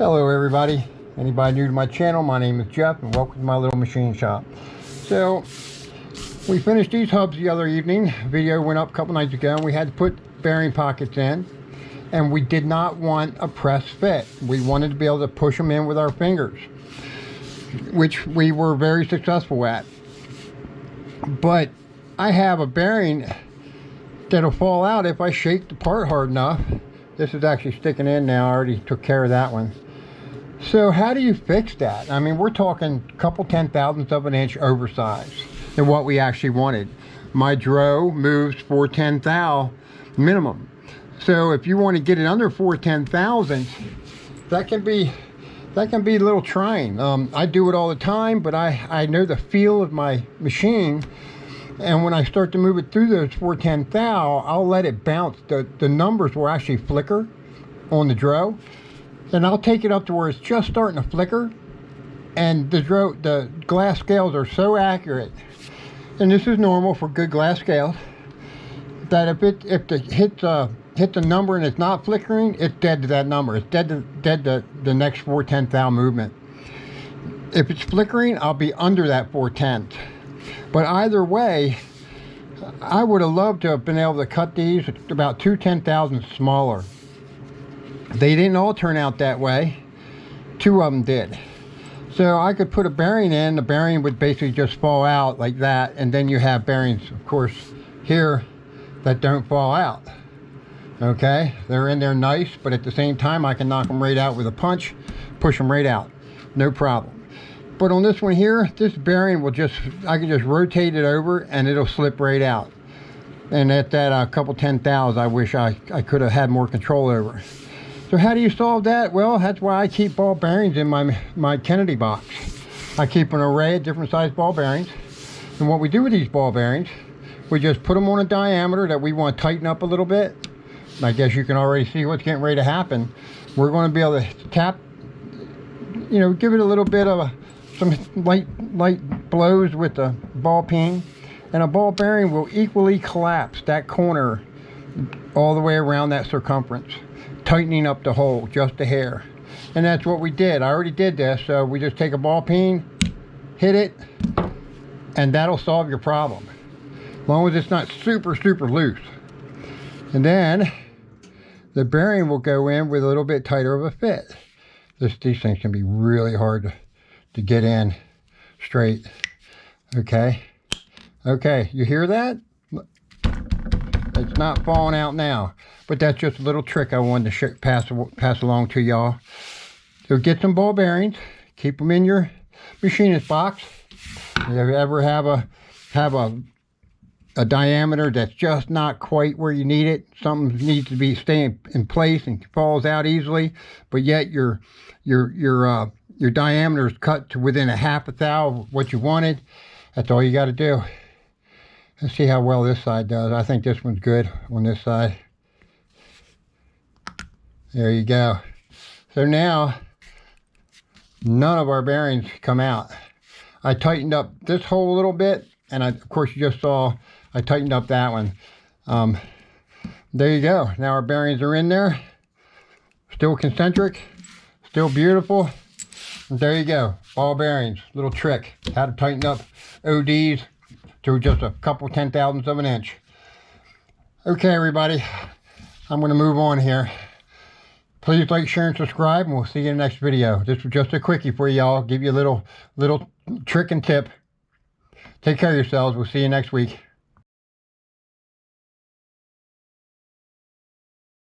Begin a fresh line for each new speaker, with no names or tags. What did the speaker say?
Hello everybody, anybody new to my channel, my name is Jeff and welcome to my little machine shop. So we finished these hubs the other evening. Video went up a couple nights ago and we had to put bearing pockets in, and we did not want a press fit. We wanted to be able to push them in with our fingers, which we were very successful at. But I have a bearing that'll fall out if I shake the part hard enough. This is actually sticking in now. I already took care of that one. So how do you fix that? I mean, we're talking a couple 10,000ths of an inch oversized than what we actually wanted. My Dro moves 4/10 thou minimum. So if you want to get it under 4/10 thousandths, that can be a little trying. I do it all the time, but I know the feel of my machine, and when I start to move it through those 4/10 thou, I'll let it bounce. The numbers will actually flicker on the Dro. Then I'll take it up to where it's just starting to flicker, and the glass scales are so accurate, and this is normal for good glass scales, that if it hits a number and it's not flickering, it's dead to that number. It's dead to the next 4/10 thou movement. If it's flickering, I'll be under that 4/10. But either way, I would have loved to have been able to cut these about 2 10,000ths smaller. They didn't all turn out that way. 2 of them did. So I could put a bearing in, the bearing would basically just fall out like that, and then you have bearings, of course, here that don't fall out. Okay, they're in there nice, but at the same time I can knock them right out with a punch, push them right out, no problem. But on this one here, this bearing I can just rotate it over and it'll slip right out. And at that couple 10 thous, I wish I could have had more control over. So how do you solve that? Well, that's why I keep ball bearings in my Kennedy box. I keep an array of different size ball bearings. And what we do with these ball bearings, we just put them on a diameter that we want to tighten up a little bit. I guess you can already see what's getting ready to happen. We're going to be able to tap, give it a little bit of some light blows with the ball peen, and a ball bearing will equally collapse that corner all the way around that circumference, tightening up the hole just a hair. And that's what we did. I already did this. So we just take a ball peen, hit it, and that'll solve your problem, as long as it's not super loose. And then the bearing will go in with a little bit tighter of a fit. These things can be really hard to get in straight. Okay, you hear that? It's not falling out now, but that's just a little trick I wanted to pass along to y'all. So get some ball bearings, keep them in your machinist box. If you ever have a diameter that's just not quite where you need it, something needs to be staying in place and falls out easily, but yet your diameter is cut to within a 1/2 thou of what you wanted, that's all you got to do. Let's see how well this side does. I think this one's good on this side. There you go. So now none of our bearings come out. I tightened up this hole a little bit, and of course you just saw I tightened up that one. There you go. Now our bearings are in there, still concentric, still beautiful. And there you go, ball bearings. Little trick how to tighten up ODs to just a couple 10,000ths of an inch. Okay everybody, I'm going to move on here. Please like, share, and subscribe, and we'll see you in the next video. This was just a quickie for y'all, give you a little trick and tip. Take care of yourselves. We'll see you next week.